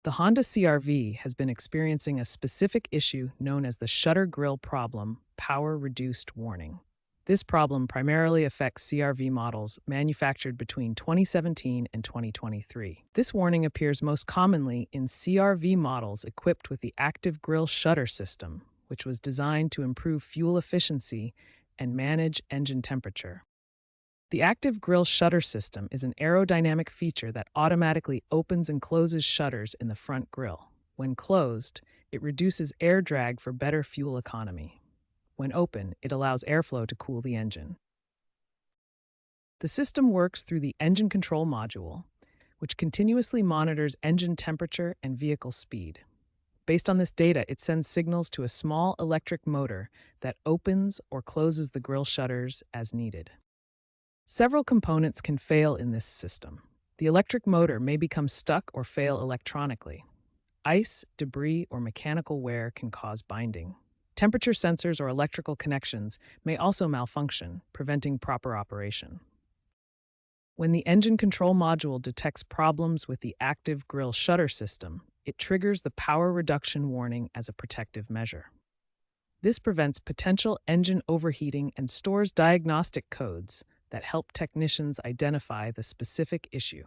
The Honda CR-V has been experiencing a specific issue known as the shutter grille problem, power reduced warning. This problem primarily affects CR-V models manufactured between 2017 and 2023. This warning appears most commonly in CR-V models equipped with the active grille shutter system, which was designed to improve fuel efficiency and manage engine temperature. The active grille shutter system is an aerodynamic feature that automatically opens and closes shutters in the front grille. When closed, it reduces air drag for better fuel economy. When open, it allows airflow to cool the engine. The system works through the engine control module, which continuously monitors engine temperature and vehicle speed. Based on this data, it sends signals to a small electric motor that opens or closes the grille shutters as needed. Several components can fail in this system. The electric motor may become stuck or fail electronically. Ice, debris, or mechanical wear can cause binding. Temperature sensors or electrical connections may also malfunction, preventing proper operation. When the engine control module detects problems with the active grille shutter system, it triggers the power reduction warning as a protective measure. This prevents potential engine overheating and stores diagnostic codes that help technicians identify the specific issue.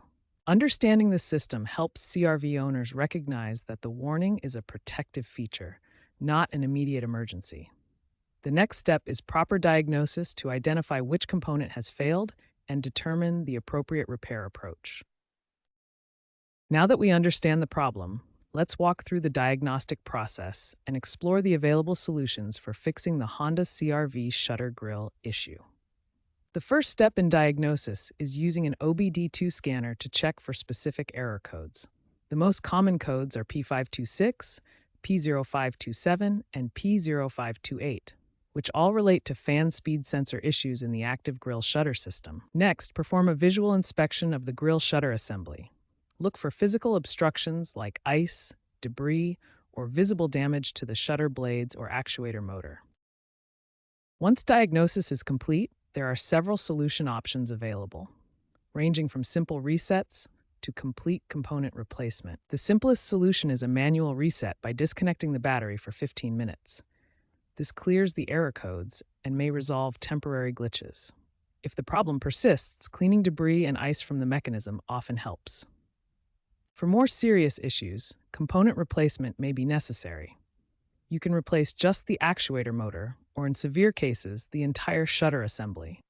Understanding the system helps CR-V owners recognize that the warning is a protective feature, not an immediate emergency. The next step is proper diagnosis to identify which component has failed and determine the appropriate repair approach. Now that we understand the problem, let's walk through the diagnostic process and explore the available solutions for fixing the Honda CR-V shutter grille issue. The first step in diagnosis is using an OBD2 scanner to check for specific error codes. The most common codes are P526, P0527, and P0528, which all relate to fan speed sensor issues in the active grille shutter system. Next, perform a visual inspection of the grille shutter assembly. Look for physical obstructions like ice, debris, or visible damage to the shutter blades or actuator motor. Once diagnosis is complete, there are several solution options available, ranging from simple resets to complete component replacement. The simplest solution is a manual reset by disconnecting the battery for 15 minutes. This clears the error codes and may resolve temporary glitches. If the problem persists, cleaning debris and ice from the mechanism often helps. For more serious issues, component replacement may be necessary. You can replace just the actuator motor, or in severe cases, the entire shutter assembly.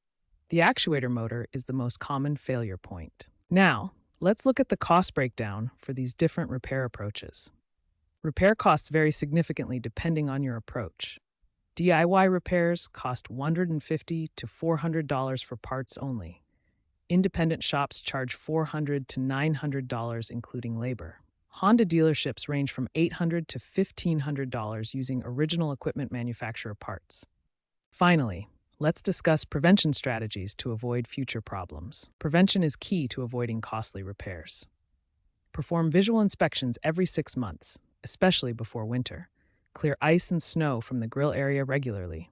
The actuator motor is the most common failure point. Now, let's look at the cost breakdown for these different repair approaches. Repair costs vary significantly depending on your approach. DIY repairs cost $150 to $400 for parts only. Independent shops charge $400 to $900 including labor. Honda dealerships range from $800 to $1,500 using original equipment manufacturer parts. Finally, let's discuss prevention strategies to avoid future problems. Prevention is key to avoiding costly repairs. Perform visual inspections every 6 months, especially before winter. Clear ice and snow from the grille area regularly.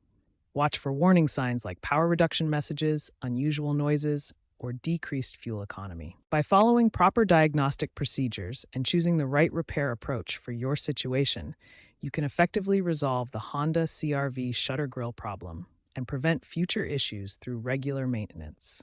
Watch for warning signs like power reduction messages, unusual noises, or decreased fuel economy. By following proper diagnostic procedures and choosing the right repair approach for your situation, you can effectively resolve the Honda CR-V shutter grille problem and prevent future issues through regular maintenance.